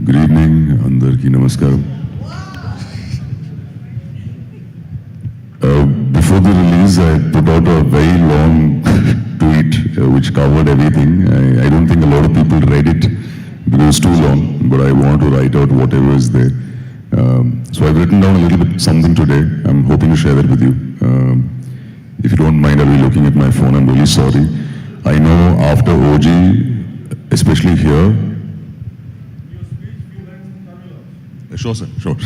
Good evening, Andarki Namaskaram. Before the release, I put out a very long tweet which covered everything. I don't think a lot of people read it because it's too long, but I want to write out whatever is there. So I've written down a little bit something today. I'm hoping to share that with you. If you don't mind, I'll be looking at my phone. I'm really sorry. I know after OG, especially here. Sure, sir. Sure.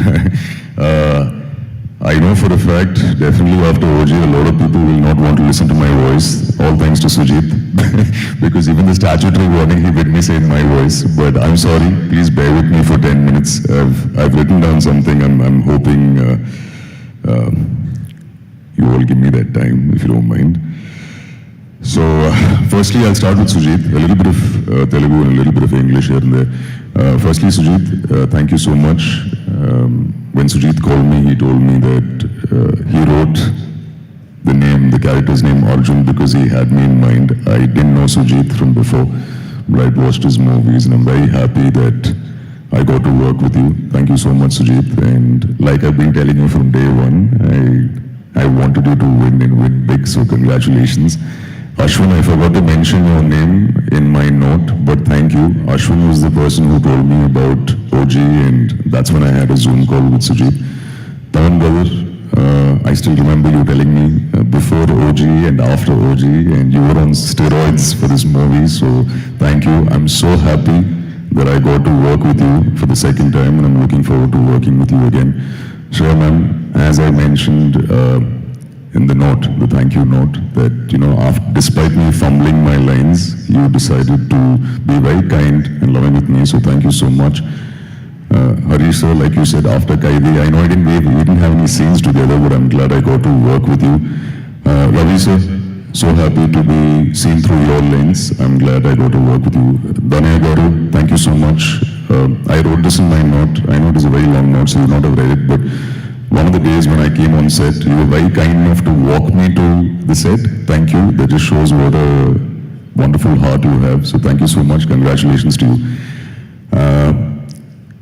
I know for a fact, definitely after OG, a lot of people will not want to listen to my voice, all thanks to Sujit, because even the statutory warning, he made me say in my voice. But I'm sorry, please bear with me for 10 minutes. I've written down something. I'm hoping you all give me that time, if you don't mind. So, firstly, I'll start with Sujit. A little bit of Telugu and a little bit of English here and there. Firstly, Sujit, thank you so much. When Sujit called me, he told me that he wrote the character's name Arjun because he had me in mind. I didn't know Sujit from before, but I'd watched his movies and I'm very happy that I got to work with you. Thank you so much, Sujit. And like I've been telling you from day one, I wanted you to win and win big, so congratulations. Ashwin, I forgot to mention your name in my note, but thank you. Ashwin was the person who told me about OG, and that's when I had a Zoom call with Sujit. Taman brother, I still remember you telling me before OG and after OG, and you were on steroids for this movie, so thank you. I'm so happy that I got to work with you for the second time, and I'm looking forward to working with you again. Shreya ma'am, as I mentioned, in the note, the thank you note, that, despite me fumbling my lines, you decided to be very kind and loving with me, so thank you so much. Harish sir, like you said, after Kaidi, I know we didn't have any scenes together, but I'm glad I got to work with you. Ravi sir, so happy to be seen through your lens. I'm glad I got to work with you. Danaya Garu, thank you so much. I wrote this in my note. I know it is a very long note, so you will not have read it, but one of the days when I came on set, you were very kind enough to walk me to the set. Thank you. That just shows what a wonderful heart you have. So thank you so much. Congratulations to you.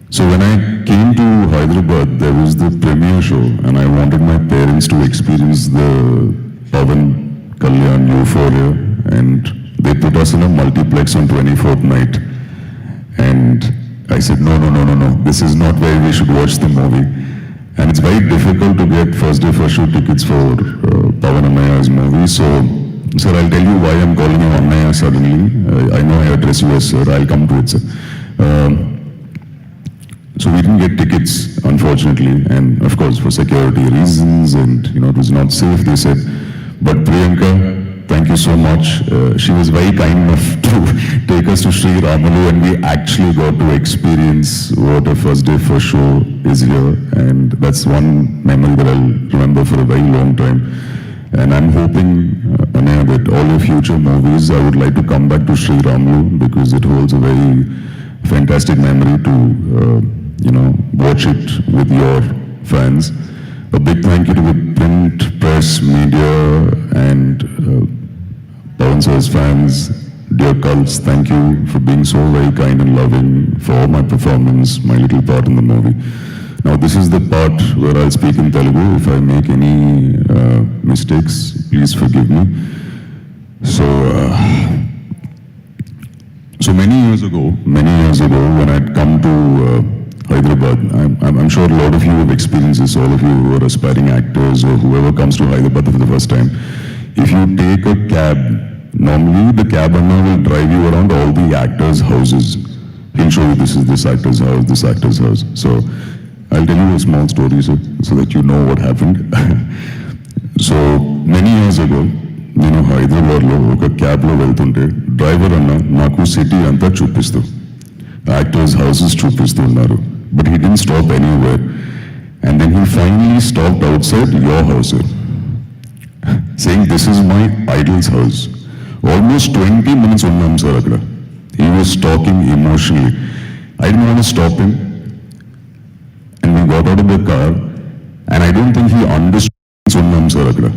So when I came to Hyderabad, there was the premiere show, and I wanted my parents to experience the Pavan Kalyan Euphoria, and they put us in a multiplex on 24th night. And I said, no, this is not where we should watch the movie. And it's very difficult to get first day first show tickets for Pavan Annaya's movie. So, sir, I'll tell you why I'm calling you Annaya suddenly. I know I address you as sir. I'll come to it, sir. So we didn't get tickets, unfortunately, and of course for security reasons, and it was not safe, they said. But Priyanka, thank you so much. She was very kind enough to take us to Sri Ramalu, and we actually got to experience what a first day first show is here, and that's one memory that I'll remember for a very long time. And I'm hoping, Anaya, that all your future movies, I would like to come back to Sri Ramalu because it holds a very fantastic memory to, watch it with your fans. A big thank you to the print, press, media, and Pavan sir's fans. Dear cults, thank you for being so very kind and loving for all my performance, my little part in the movie. Now this is the part where I'll speak in Telugu. If I make any mistakes, please forgive me. So many years ago, when I'd come to Hyderabad, I'm sure a lot of you have experienced this, all of you who are aspiring actors or whoever comes to Hyderabad for the first time. If you take a cab, normally the cab owner will drive you around all the actors' houses. He'll show you this is this actor's house, this actor's house. So I'll tell you a small story so that you know what happened. So many years ago, హైదరాబాద్లో ఒక క్యాబ్లో వెళ్తుంటే driver అన్న నాకు city అంతా చూపిస్తూ actors houses చూపిస్తున్నారు. But he didn't stop anywhere. And then he finally stopped outside your house, saying, this is my idol's house. Almost 20 minutes unnam sir akkada. He was talking emotionally. I didn't want to stop him. And we got out of the car, and I don't think he understood unnam sir akkada.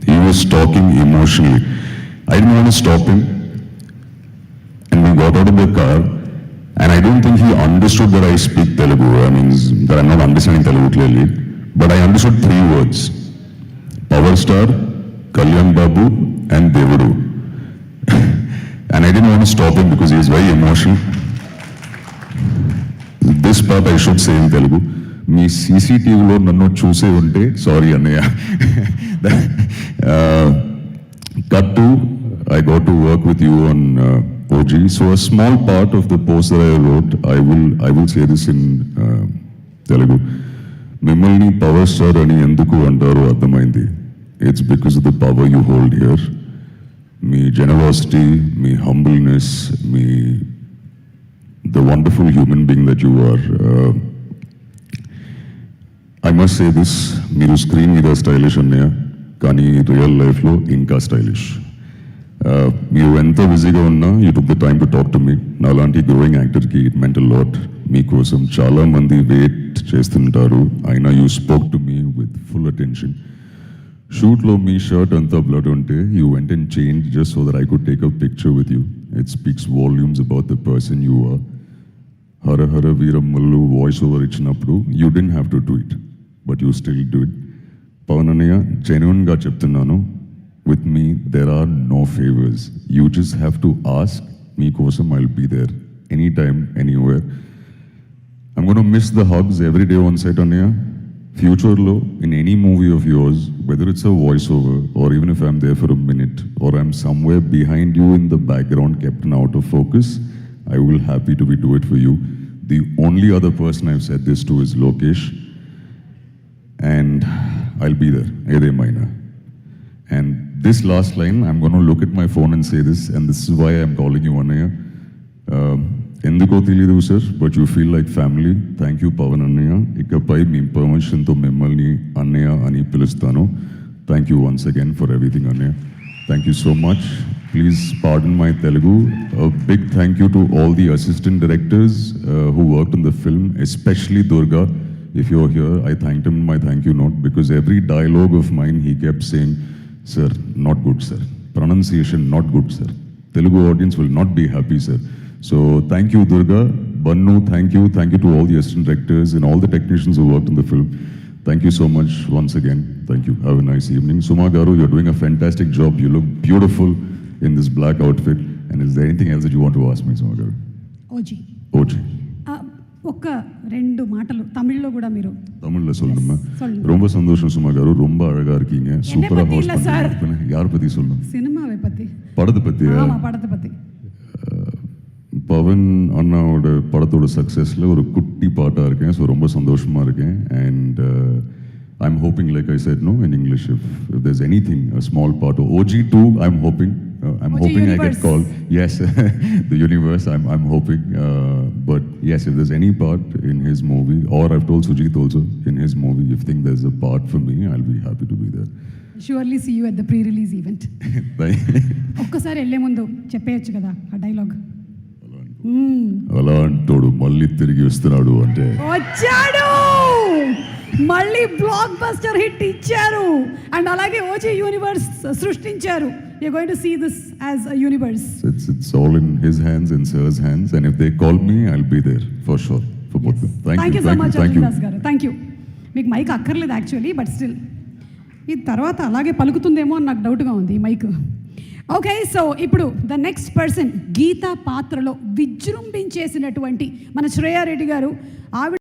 He was talking emotionally. I didn't want to stop him. And we got out of the car, And I don't think he understood that I speak Telugu. I mean, that I'm not understanding Telugu clearly. But I understood 3 words. Power Star, Kalyan Babu, and Devudu. And I didn't want to stop him because he is very emotional. This part I should say in Telugu. మీ సీసీటీవీలో నన్ను చూసే ఉంటే sorry అన్నయ్య. Cut to, I got to work with you on OG. So a small part of the post that I wrote, I will say this in Telugu. మిమ్మల్ని power star అని ఎందుకు అంటారో అర్థమైంది. It's because of the power you hold here. Me generosity, me humbleness, me the wonderful human being that you are. I must say this, మీరు screen మీద stylish అన్నయ్య, కానీ real లైఫ్లో ఇంకా స్టైలిష్. మీరు ఎంత బిజీగా ఉన్నా you took the time to talk to me. నాలాంటి గ్రోయింగ్ యాక్టర్కి ఇట్ మెంట్ లాట్. మీకోసం చాలామంది వెయిట్ చేస్తుంటారు, అయినా you spoke to me with full attention. షూట్లో మీ షర్ట్ అంతా బ్లడ్ ఉంటే you went and change just so that I could take a picture with you. It speaks volumes about the person you are. Hara Hara Veeramallu voice over ఇచ్చినప్పుడు you didn't have to do it, but you still do it. Pawan అన్నయ్య, జెన్యూన్గా చెప్తున్నాను, with me there are no favors. You just have to ask. Meekosam I'll be there anytime, anywhere. I'm going to miss the hugs every day on set, Anya. Future lo, in any movie of yours, whether it's a voiceover or even if I'm there for a minute or I'm somewhere behind you in the background kept out of focus, I will happy to do it for you. The only other person I've said this to is Lokesh, and I'll be there, Ede Maina. And this last line, I'm going to look at my phone and say this, and this is why I'm calling you Annaya. Enduko తెలియదు sir, but you feel like family. Thank you Pavan Annaya. ఇకపై మీ permission తో మిమ్మల్ని అన్నయ్య అని పిలుస్తాను. Thank you once again for everything Annaya. Thank you so much. Please pardon my Telugu. A big thank you to all the assistant directors who worked on the film, especially Durga. If you're here, I thanked him in my thank you note because every dialogue of mine he kept saying, sir, not good, sir. Pronunciation, not good, sir. Telugu audience will not be happy, sir. So thank you, Durga. Bannu, thank you. Thank you to all the assistant directors and all the technicians who worked on the film. Thank you so much once again. Thank you. Have a nice evening. Suma Garu, you're doing a fantastic job. You look beautiful in this black outfit. And is there anything else that you want to ask me, Suma Garu? OG. ఒక్క 2 మాటలు తమిళ్లో కూడా మీరు தமிழ்ல சொல்லுமா? ரொம்ப சந்தோஷம் Suma car, ரொம்ப அழகா இருக்கீங்க. சூப்பரா ஹோஸ்ட் பண்ணீங்க. யார் பத்தி சொல்லணும்? சினிமாவை பத்தி. படத்தை பத்தியா? ஆமா, படத்தை பத்தி. பவன் அண்ணாவோட படத்தோட சக்சஸ்ல ஒரு குட்டி பாட்டா இருக்கேன். ஸோ ரொம்ப சந்தோஷமா இருக்கேன். And I'm hoping, like I said, no, in English, if there's anything, a small part of OG2, I'm hoping universe. I get called. Yes, the universe, I'm hoping. But yes, if there's any part in his movie, or I've told Sujit also, in his movie, if you think there's a part for me, I'll be happy to be there. Surely see you at the pre-release event. ఒక్కసారి వెళ్ళే ముందు చెప్పేయచ్చు కదా ఆ dialogue. అలా అంటాడు మళ్ళీ తిరిగి వస్తున్నాడు అంటే వచ్చాడు, మళ్ళీ బ్లాక్ బస్టర్ హిట్ ఇచ్చారు, అండ్ అలాగే ఓజీ యూనివర్స్ సృష్టించారు. You're going to see this as a universe. It's all in his hands, in Sir's hands, and if they call me, I'll be there for sure for both of them. Thank you so much, Arjun Das garu. Thank you. మీకు mic అక్కర్లేదు actually, but still ఇది తర్వాత అలాగే పలుకుతుందేమో అని నాకు డౌట్గా ఉంది ఈ మైక్. ఓకే, సో ఇప్పుడు ద నెక్స్ట్ పర్సన్ గీతా పాత్రలో విజృంభించేసినటువంటి మన శ్రేయారెడ్డి గారు. ఆవిడ